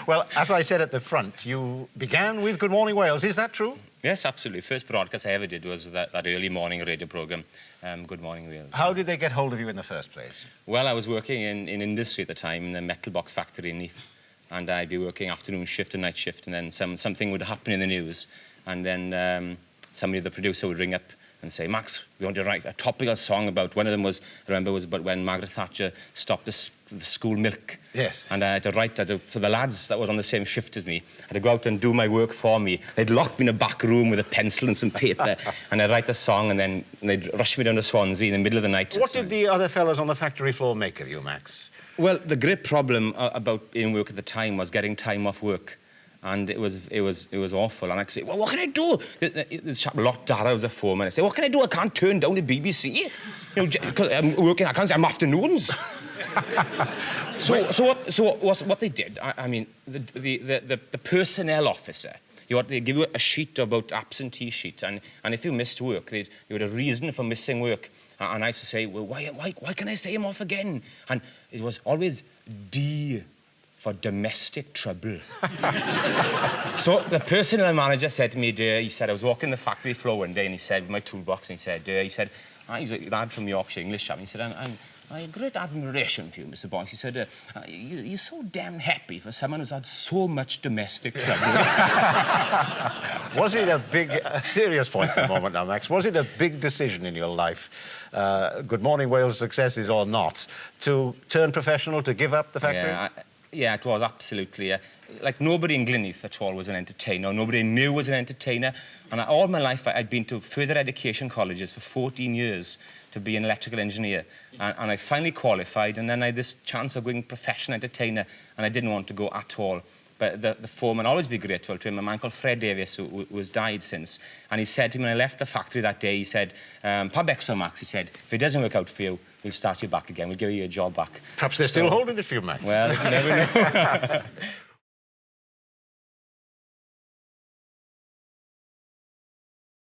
Well, as I said at the front, you began with Good Morning Wales. Is that true? Yes, absolutely. First broadcast I ever did was that early morning radio programme, Good Morning Wales. How did they get hold of you in the first place? Well, I was working in industry at the time, in the metal box factory in Neath. And I'd be working afternoon shift and night shift, and then something would happen in the news. And then somebody, the producer, would ring up and say, Max, we want to write a topical song about, one of them was, I remember, was about when Margaret Thatcher stopped the school milk. Yes. And I had to write that. So the lads that was on the same shift as me had to go out and do my work for me. They'd lock me in a back room with a pencil and some paper, and I'd write the song, and then they'd rush me down to Swansea in the middle of the night. What did the other fellows on the factory floor make of you, Max? Well, the great problem about in work at the time was getting time off work. And it was awful. And I'd say, well, what can I do? This chap, Lot Dara, was a foreman. I say, what can I do? I can't turn down the BBC. You know, because I'm working, I can't say I'm afternoons. so what they did, I mean, the personnel officer, they give you a sheet about absentee sheet, and if you missed work, you had a reason for missing work. And I used to say, well, why can I say I'm off again? And it was always D for domestic trouble. So the personnel manager said to me, he said, I was walking the factory floor one day, and he said, with my toolbox, and he said, he's a lad from Yorkshire, English chap, and he said, I have great admiration for you, Mr. Boyce. He said, you're so damn happy for someone who's had so much domestic trouble. Was it a serious point for the moment now, Max, was it a big decision in your life, Good Morning Wales successes or not, to turn professional, to give up the factory? Yeah, it was absolutely. Like, nobody in Glynneath at all was an entertainer. Nobody I knew was an entertainer. And all my life, I'd been to further education colleges for 14 years to be an electrical engineer. And I finally qualified, and then I had this chance of going professional entertainer, and I didn't want to go at all. But the foreman, I'll always be grateful to him, a man called Fred Davies, who has died since. And he said to me when I left the factory that day, he said, Pa Becso, Max, he said, if it doesn't work out for you, we'll start you back again. We'll give you your job back. Perhaps they're still holding it for you, Max. Well, you never know.